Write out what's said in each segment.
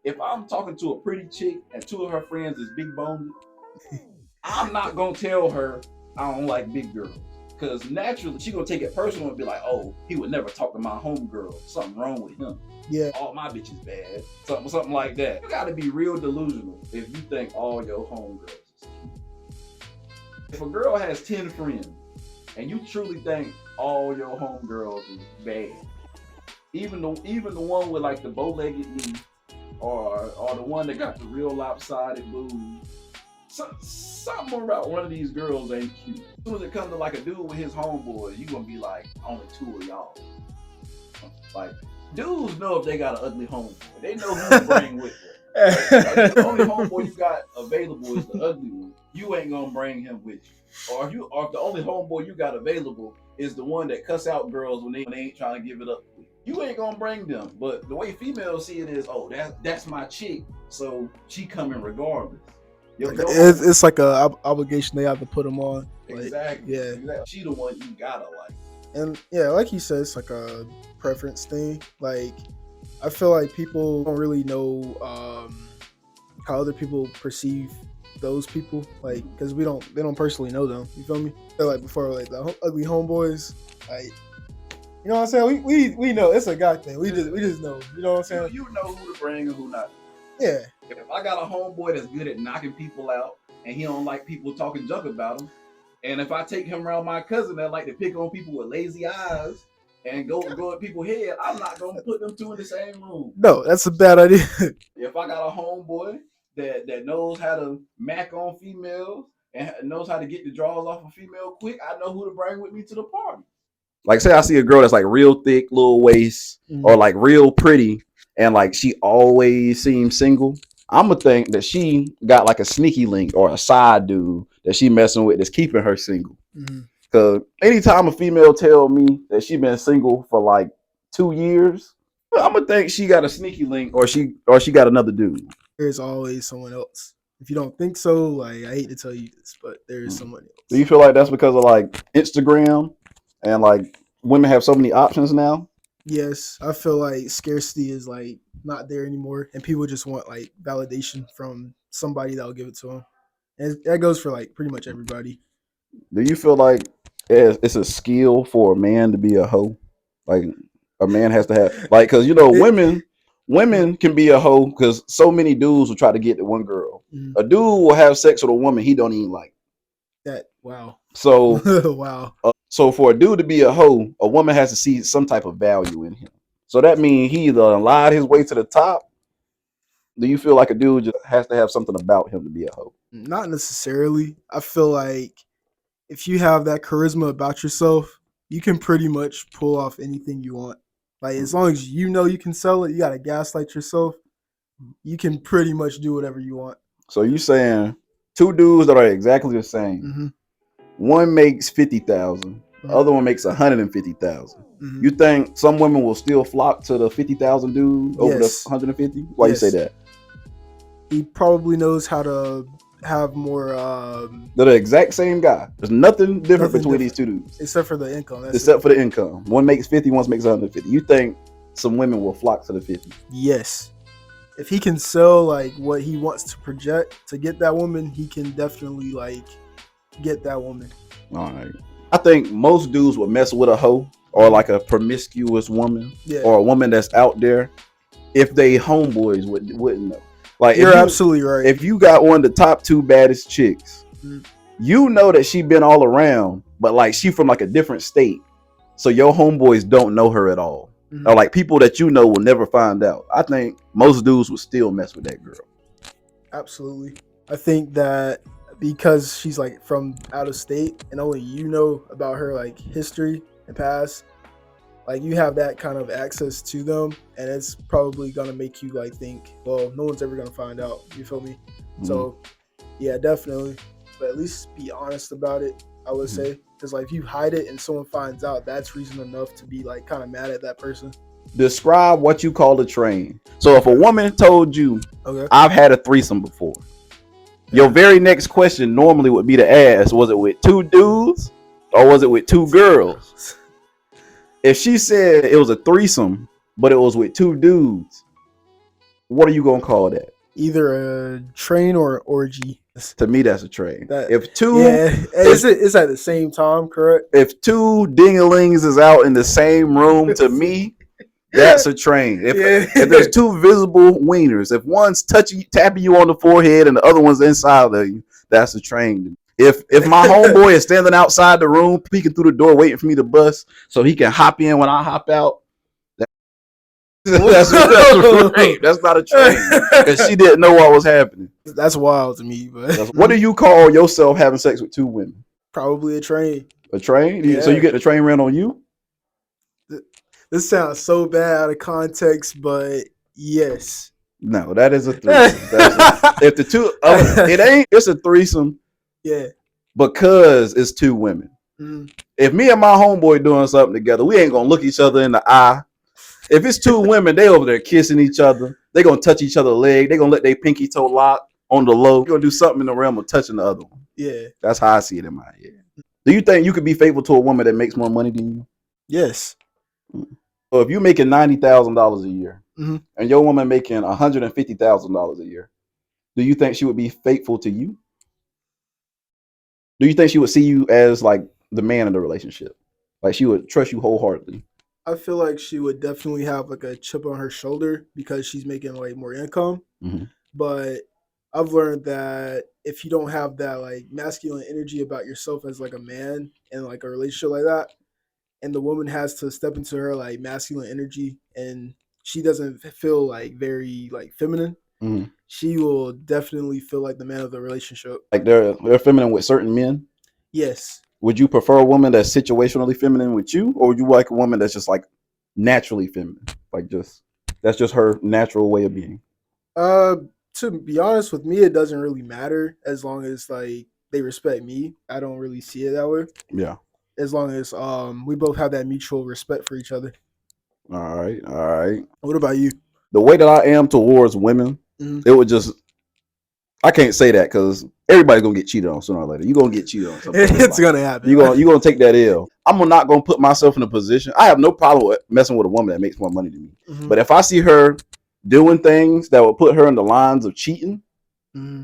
If I'm talking to a pretty chick and two of her friends is big boned, I'm not gonna tell her I don't like big girls. Cause naturally she gonna take it personal and be like, oh, he would never talk to my homegirl. Something wrong with him. Yeah. All my bitches bad. Something like that. You gotta be real delusional if you think all your homegirls is cute. If a girl has 10 friends and you truly think all your homegirls is bad, even the one with like the bow-legged knee or the one that got the real lopsided boobs, something about one of these girls ain't cute. As soon as it comes to like a dude with his homeboy, you gonna be like, only two of y'all. Like, dudes know if they got an ugly homeboy. They know who to bring with them. Like, the only homeboy you got available is the ugly one. You ain't gonna bring him with you. Or if the only homeboy you got available is the one that cuss out girls when they ain't trying to give it up quick, you ain't gonna bring them. But the way females see it is, oh, that's my chick, so she coming regardless. It's like a obligation they have to put them on. Exactly. Yeah. Exactly. She the one you gotta like. And yeah, like you said, it's like a preference thing. Like, I feel like people don't really know how other people perceive those people, like, because they don't personally know them. You feel me? I feel like before, like the ugly homeboys, like, you know what I'm saying? We know it's a guy thing. We just know. You know what I'm saying? You know who to bring and who not. Yeah. If I got a homeboy that's good at knocking people out and he don't like people talking junk about him, and if I take him around my cousin that like to pick on people with lazy eyes and go at people's head, I'm not gonna put them two in the same room. No, that's a bad idea. If I got a homeboy that knows how to mac on females and knows how to get the draws off a female quick, I know who to bring with me to the party. Like, say I see a girl that's like real thick, little waist, or like real pretty, and like she always seems single. I'm gonna think that she got like a sneaky link or a side dude that she messing with that's keeping her single. Because anytime a female tell me that she been single for like 2 years, I'm gonna think she got a sneaky link or she got another dude. There's always someone else. If you don't think so, like, I hate to tell you this, but there is someone else. Do you feel like that's because of like Instagram and like women have so many options now? Yes, I feel like scarcity is like not there anymore, and people just want like validation from somebody that'll give it to them, and that goes for like pretty much everybody. Do you feel like it's a skill for a man to be a hoe? Like, a man has to have, like, because you know women can be a hoe because so many dudes will try to get to one girl. A dude will have sex with a woman he don't even like. That wow. So wow. So for a dude to be a hoe, a woman has to see some type of value in him. So that means he either lied his way to the top. Do you feel like a dude just has to have something about him to be a hoe? Not necessarily. I feel like if you have that charisma about yourself, you can pretty much pull off anything you want. Like, as long as you know you can sell it, you gotta gaslight yourself. You can pretty much do whatever you want. So you saying two dudes that are exactly the same. One makes 50,000, the other one makes 150,000. You think some women will still flock to the 50,000 dude over the 150? Why you say that? He probably knows how to have more. They're the exact same guy. There's nothing different between these two dudes, except for the income. Except for the income. One makes 50, one makes 150. You think some women will flock to the 50? Yes. If he can sell like what he wants to project to get that woman, he can definitely like get that woman. All right. I think most dudes would mess with a hoe or like a promiscuous woman or a woman that's out there if they homeboys wouldn't know. Like, you're absolutely right. If you got one of the top two baddest chicks, you know that she been all around, but like she from like a different state. So your homeboys don't know her at all. Or like people that you know will never find out. I think most dudes would still mess with that girl. Absolutely. I think that because she's like from out of state and only you know about her like history and past, like you have that kind of access to them, and it's probably gonna make you like think, well, no one's ever gonna find out. You feel me? So yeah, definitely. But at least be honest about it, I would say. Because like if you hide it and someone finds out, that's reason enough to be like kind of mad at that person. Describe what you call a train. So if a woman told you, I've had a threesome before, your very next question normally would be to ask, was it with two dudes or was it with two girls? If she said it was a threesome, but it was with two dudes, What are you gonna call that? Either a train or orgy. To me, that's a train. That, If two, yeah, it's at the same time, correct? if two dingalings is out in the same room, to me, that's a train. If there's two visible wieners, if one's tapping you on the forehead, and the other one's inside of you, that's a train. If my homeboy is standing outside the room, peeking through the door, waiting for me to bust, so he can hop in when I hop out, that's a rape. That's not a train, because she didn't know what was happening. That's wild to me. But What do you call yourself having sex with two women? probably a train. A train? Yeah. So you get the train ran on you? This sounds so bad out of context, but yes. No, that is a threesome. If the two, it ain't. It's a threesome. Yeah. Because it's two women. Mm-hmm. If me and my homeboy doing something together, we ain't gonna look each other in the eye. If it's two women, they over there kissing each other. They gonna touch each other's leg. They gonna let their pinky toe lock on the low. You're gonna do something in the realm of touching the other one. Yeah. That's how I see it in my head. Do you think you could be faithful to a woman that makes more money than you? Yes. So if you're making $90,000 a year, mm-hmm. and your woman making $150,000 a year, do you think she would be faithful to you? Do you think she would see you as like the man in the relationship? Like she would trust you wholeheartedly? I feel like she would definitely have like a chip on her shoulder because she's making like more income. Mm-hmm. But I've learned that if you don't have that like masculine energy about yourself as like a man in like a relationship like that, and the woman has to step into her like masculine energy and she doesn't feel like very like feminine, mm-hmm. she will definitely feel like the man of the relationship. Like they're feminine with certain men? Yes. Would you prefer a woman that's situationally feminine with you, or would you like a woman that's just like naturally feminine? Like that's just her natural way of being? To be honest with me, it doesn't really matter as long as like they respect me. I don't really see it that way. Yeah. As long as we both have that mutual respect for each other. All right. What about you? The way that I am towards women, mm-hmm. it would just, I can't say that because everybody's gonna get cheated on sooner or later. You're gonna get cheated on. It's gonna happen. You're gonna take that L. I'm not gonna put myself in a position. I have no problem with messing with a woman that makes more money than me. Mm-hmm. But if I see her doing things that would put her in the lines of cheating, mm-hmm.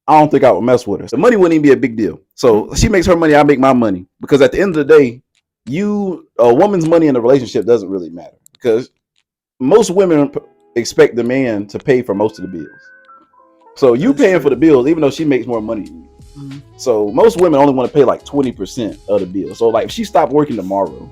I don't think I would mess with her. The money wouldn't even be a big deal. So she makes her money, I make my money. Because at the end of the day, a woman's money in a relationship doesn't really matter. Because most women expect the man to pay for most of the bills. So you paying for the bills, even though she makes more money than you. Mm-hmm. So most women only want to pay like 20% of the bill. So like if she stopped working tomorrow,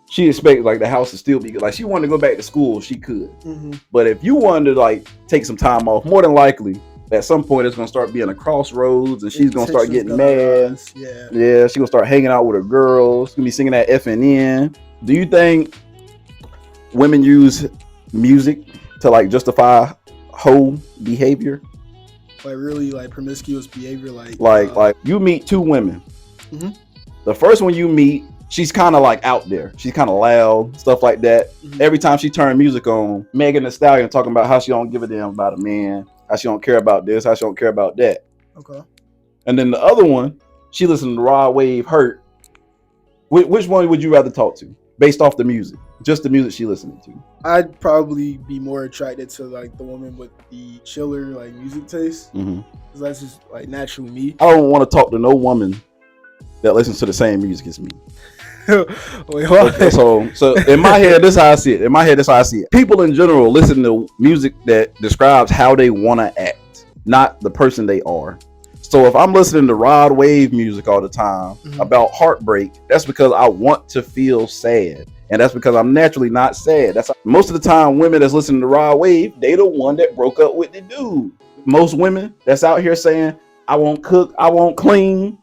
she expects like the house to still be good. Like she wanted to go back to school, she could. Mm-hmm. But if you wanted to like take some time off, more than likely at some point it's gonna start being a crossroads, and she's gonna start getting mad. Yeah, she's gonna start hanging out with her girls. She's gonna be singing that FNN. Do you think women use music to like justify whole behavior? Like really like promiscuous behavior, like you meet two women. Mm-hmm. The first one you meet, she's kind of like out there. She's kind of loud, stuff like that. Mm-hmm. Every time she turned music on, Megan Thee Stallion talking about how she don't give a damn about a man, how she don't care about this, how she don't care about that. Okay. And then the other one, she listened to Rod Wave Hurt. Which one would you rather talk to based off the music? Just the music she listening to? I'd probably be more attracted to like the woman with the chiller like music taste. Mm-hmm. Cause that's just like naturally me. I don't want to talk to no woman that listens to the same music as me. Wait, what? So in my head, this is how I see it. People in general listen to music that describes how they want to act, not the person they are. So if I'm listening to Rod Wave music all the time about heartbreak, that's because I want to feel sad. And that's because I'm naturally not sad. That's most of the time women that's listening to Rod Wave, they the one that broke up with the dude. Most women that's out here saying, I won't cook, I won't clean,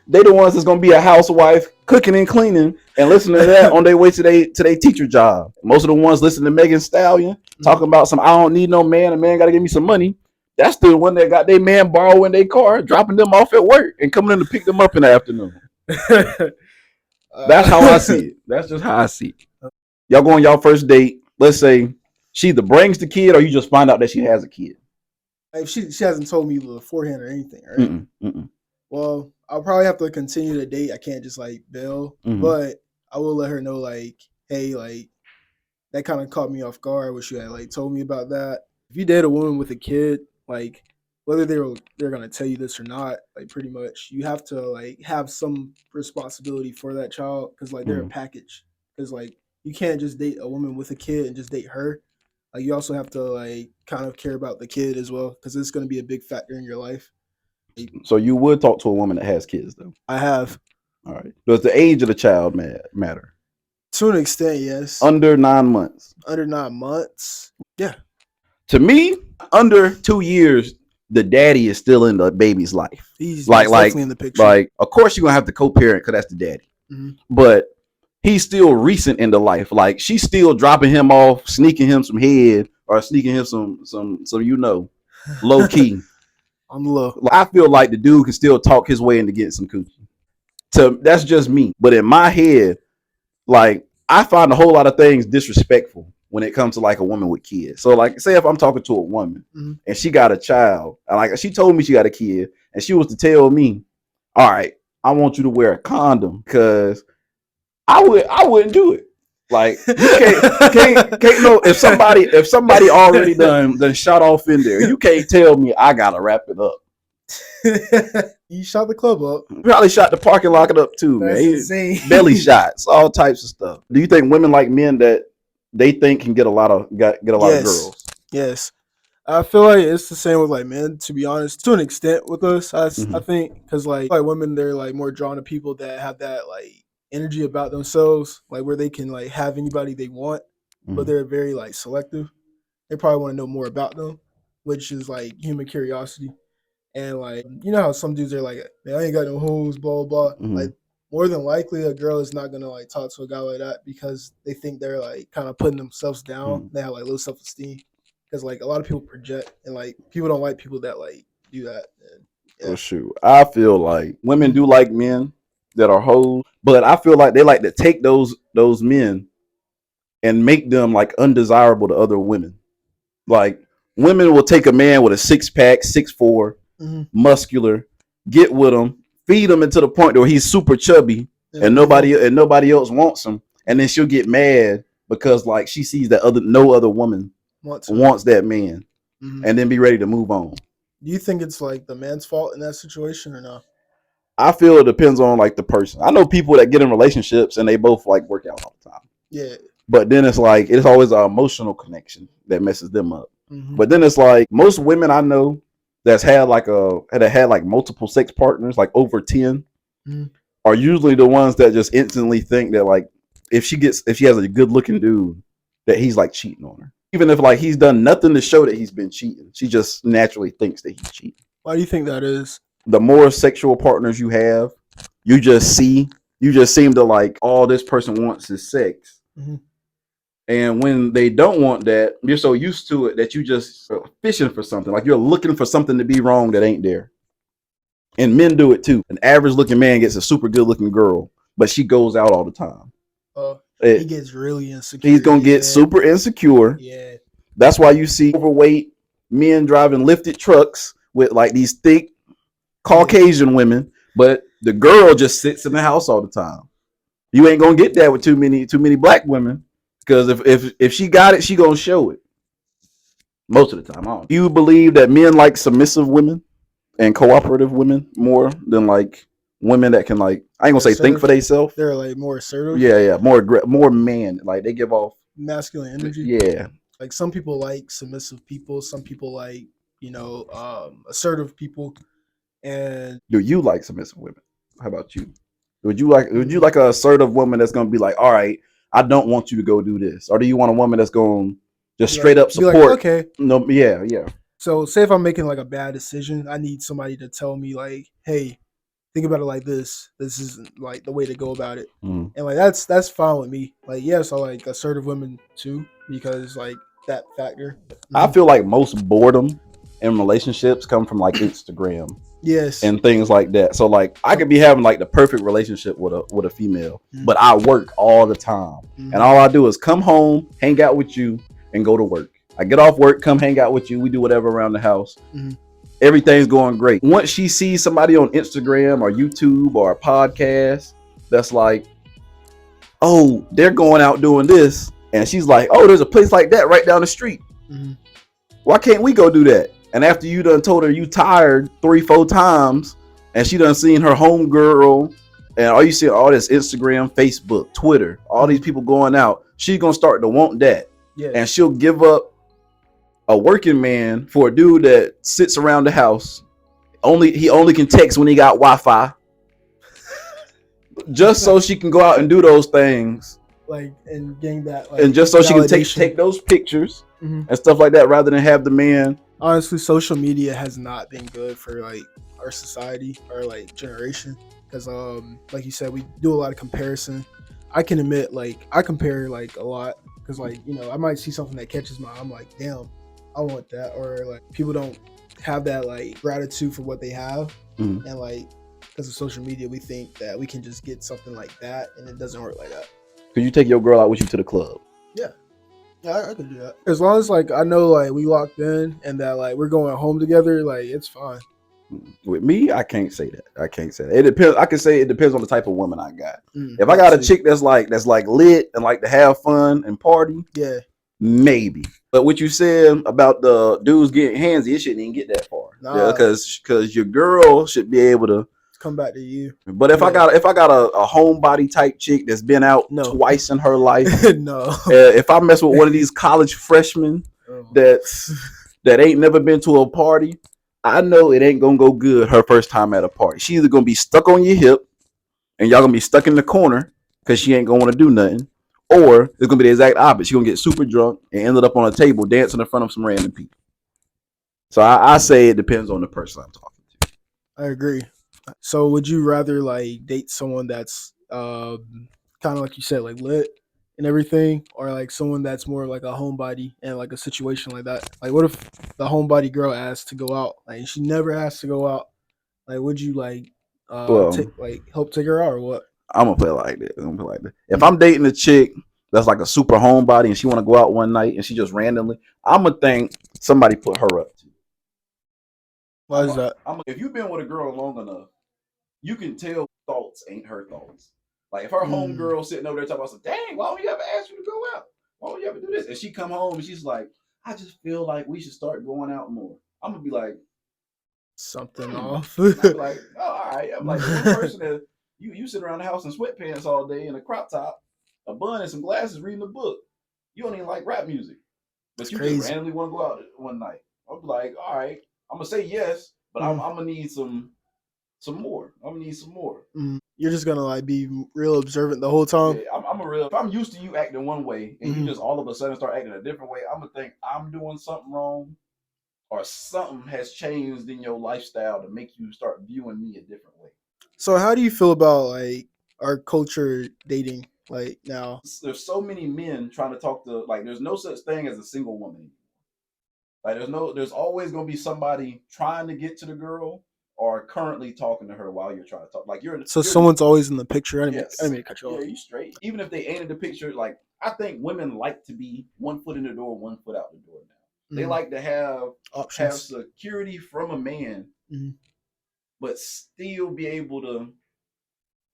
they the ones that's gonna be a housewife cooking and cleaning and listening to that on their way to their teacher job. Most of the ones listening to Megan Thee Stallion talking about some I don't need no man, a man gotta give me some money. That's the one that got their man borrowing their car, dropping them off at work and coming in to pick them up in the afternoon. That's how I see it. That's just how I see it. Y'all go on y'all first date. Let's say she either brings the kid or you just find out that she has a kid. If she hasn't told me beforehand or anything, right? Well, I'll probably have to continue the date. I can't just like bail, but I will let her know like, hey, like that kind of caught me off guard. What you had like told me about that. If you date a woman with a kid, like whether they're gonna tell you this or not, like pretty much you have to like have some responsibility for that child because like they're a Mhm. package. Because like you can't just date a woman with a kid and just date her. Like you also have to like kind of care about the kid as well because it's gonna be a big factor in your life. So you would talk to a woman that has kids, though. I have All right. Does the age of the child matter? to an extent, yes. Under 9 months. Under 9 months, yeah. To me, under 2 years, the daddy is still in the baby's life. He's Like, definitely in the picture. Like, of course, you're gonna have to co-parent because that's the daddy. Mhm. But he's still recent in the life. Like, she's still dropping him off, sneaking him some head, or sneaking him some low key. On the low. Like, I feel like the dude can still talk his way into getting some coochie. So that's just me. But in my head, like, I find a whole lot of things disrespectful when it comes to like a woman with kids. So like, say if I'm talking to a woman Mhm. and she got a child, and like she told me she got a kid, and she was to tell me, all right, I want you to wear a condom, because I wouldn't do it. Like, you can't know if somebody already done shot off in there. You can't tell me I gotta wrap it up. You shot the club up. Probably shot the parking lot up too, That's man. insane. Belly shots, all types of stuff. Do you think women like men that they think can get a lot of Yes. girls? Yes. I feel like it's the same with like men, to be honest, to an extent with us. I Mhm. think because like women, they're like more drawn to people that have that like energy about themselves, like where they can like have anybody they want, but Mhm. they're very like selective. They probably want to know more about them, which is like human curiosity. And like you know how some dudes are like, man, I ain't got no hoes, blah blah blah. Mhm. Like more than likely, a girl is not gonna like talk to a guy like that because they think they're like kind of putting themselves down. Mhm. They have like low self esteem because like a lot of people project and like people don't like people that like do that. And, Oh yeah. shoot, I feel like women do like men that are hoes, but I feel like they like to take those men and make them like undesirable to other women. Like, women will take a man with a 6-pack, 6'4", Mhm. muscular, get with him, feed him into the point where he's super chubby, and nobody else wants him, and then she'll get mad because like she sees that no other woman wants that man, Mhm. and then be ready to move on. Do you think it's like the man's fault in that situation or no? I feel it depends on like the person. I know people that get in relationships and they both like work out all the time. Yeah. But then it's like it's always an emotional connection that messes them up. Mhm. But then it's like most women I know that's had like multiple sex partners, like over 10, Mhm. are usually the ones that just instantly think that like if she has a good looking dude, that he's like cheating on her. Even if like he's done nothing to show that he's been cheating, she just naturally thinks that he's cheating. Why do you think that is? The more sexual partners you have, you just seem to like all this person wants is sex. Mhm. And when they don't want that, you're so used to it that you just fishing for something. Like you're looking for something to be wrong that ain't there. And men do it too. An average looking man gets a super good looking girl, but she goes out all the time. He gets really insecure. He's gonna get super insecure. Yeah. That's why you see overweight men driving lifted trucks with like these thick Caucasian women, but the girl just sits in the house all the time. You ain't gonna get that with too many black women, because if she got it, she gonna show it. Most of the time, I don't. You believe that men like submissive women and cooperative women more than like women that can like, I ain't gonna say think for themselves. They're like more assertive. Yeah, more man. Like they give off masculine energy. Yeah. Like some people like submissive people. Some people like assertive people. And do you like submissive women? How about you? Would you like an assertive woman that's gonna be like, all right, I don't want you to go do this, or do you want a woman that's gonna just straight up support? Like, okay. No, yeah. So say if I'm making like a bad decision, I need somebody to tell me like, hey, think about it like this. This isn't like the way to go about it. Mm. And like that's fine with me. Like, yes, I like assertive women too, because like that factor. I feel like most boredom in relationships come from like Instagram. Yes. And things like that. So like I could be having like the perfect relationship with a female, but I work all the time. And all I do is come home, hang out with you, and go to work. I get off work, come hang out with you, we do whatever around the house. Everything's going great. Once she sees somebody on Instagram or YouTube or a podcast that's like, oh, they're going out doing this, And she's like, oh, there's a place like that right down the street. Mhm. Why can't we go do that? And after you done told her you tired 3-4 times, and she done seen her homegirl, and all you see all this Instagram, Facebook, Twitter, all these people going out, she's gonna start to want that. Yeah. And she'll give up a working man for a dude that sits around the house. He only can text when he got Wi-Fi. Just so she can go out and do those things. Like, and getting that, like, And just so she can validation. take those pictures Mhm. and stuff like that, rather than have the man. Honestly, social media has not been good for like our society or like generation, because like you said, we do a lot of comparison. I can admit, like, I compare like a lot, because like, you know, I might see something that catches my eye, I'm like, damn, I want that. Or like, people don't have that like gratitude for what they have. Mhm. And like, because of social media, we think that we can just get something like that, and it doesn't work like that. Could you take your girl out with you to the club? Yeah, I could do that. As long as like I know like we locked in and that like we're going home together, like it's fine. With me, I can't say that. I can't say that. It depends. I can say it depends on the type of woman I got. If I got a chick that's like lit and like to have fun and party, Yeah. maybe. But what you said about the dudes getting handsy, it shouldn't even get that far. Nah. Yeah, because your girl should be able to. Come back to you. But if I got a homebody type chick that's been out No. twice in her life, No. if I mess with one of these college freshmen that ain't never been to a party, I know it ain't gonna go good her first time at a party. She either gonna be stuck on your hip and y'all gonna be stuck in the corner because she ain't gonna want to do nothing, or it's gonna be the exact opposite. She gonna get super drunk and ended up on a table dancing in front of some random people. So I say it depends on the person I'm talking to. I agree. So would you rather like date someone that's kind of like you said, like lit and everything, or like someone that's more like a homebody and like a situation like that? Like, what if the homebody girl asked to go out, like she never asked to go out? Like, would you like Well, help take her out or what? I'm gonna play it like this. If I'm dating a chick that's like a super homebody and she want to go out one night and she just randomly, I'm gonna think somebody put her up to. Why is that? If you've been with a girl long enough, you can tell thoughts ain't her thoughts. Like if her homegirl sitting over there talking about some, dang, why don't you ever ask you to go out? Why don't you ever do this? And she come home and she's like, I just feel like we should start going out more. I'm gonna be like, Something off. I'm be like, oh, all right. I'm like, the one person that you sit around the house in sweatpants all day in a crop top, a bun and some glasses reading a book. You don't even like rap music. But you just randomly want to go out one night. I'll be like, all right, I'm gonna say yes, but I'm gonna need some more. I'm gonna need some more. You're just gonna like be real observant the whole time. Yeah, if I'm used to you acting one way and you just all of a sudden start acting a different way, I'm gonna think I'm doing something wrong, or something has changed in your lifestyle to make you start viewing me a different way. So how do you feel about like our culture dating like now? There's so many men trying to talk to, like, there's no such thing as a single woman. Like there's always gonna be somebody trying to get to the girl or currently talking to her while you're trying to talk. Like someone's always in the picture. I didn't mean to cut you off. Yeah, you straight. Even if they ain't in the picture, like I think women like to be one foot in the door, one foot out the door now. They like to have security from a man, but still be able to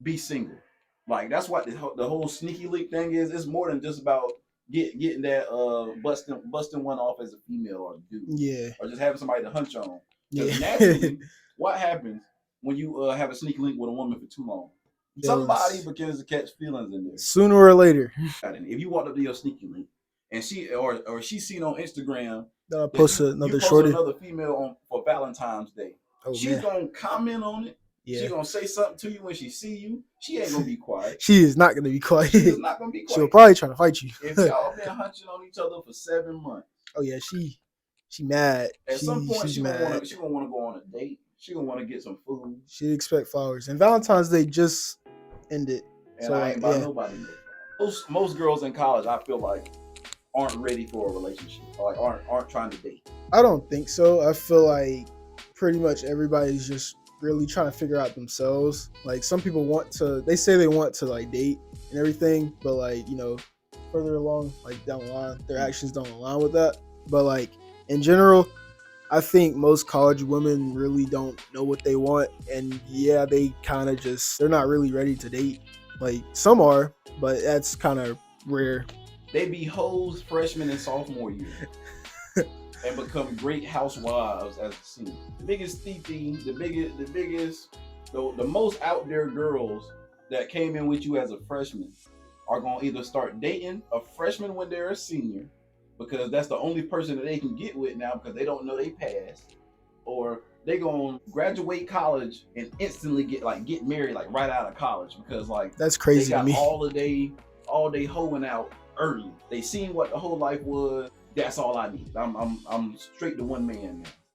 be single. Like that's what the whole sneaky link thing is. It's more than just about getting that busting one off as a female or a dude. Yeah. Or just having somebody to hunch on. Yeah. Naturally, what happens when you have a sneaky link with a woman for too long? Somebody begins to catch feelings in there. Sooner or later. If you walked up to your sneaky link and she's seen on Instagram post another female for Valentine's Day. She's gonna comment on it. Yeah. She's gonna say something to you when she see you. She ain't gonna be quiet. She is not gonna be quiet. She's not gonna be quiet. She'll probably try to fight you. If y'all been hunching on each other for 7 months. Oh yeah, she mad. At some point she gonna want to go on a date. She gonna want to get some food. She expect flowers. And Valentine's Day just ended. And so I ain't by nobody. Most girls in college, I feel like, aren't ready for a relationship. Or like aren't trying to date. I don't think so. I feel like pretty much everybody's just really trying to figure out themselves. Like some people they say they want to like date and everything, but like, you know, further along, like down the line, their actions don't align with that. But like in general, I think most college women really don't know what they want, and yeah, they kind of they're not really ready to date. Like some are, but that's kind of rare. They be hoes freshman and sophomore year and become great housewives as a senior. The biggest titi, the most out there girls that came in with you as a freshman are gonna either start dating a freshman when they're a senior, because that's the only person that they can get with now because they don't know they passed, or they gonna graduate college and instantly get married like right out of college because like That's they crazy to got me. all day hoeing out early. They seen what the whole life was. That's all I need. I'm straight to one man now.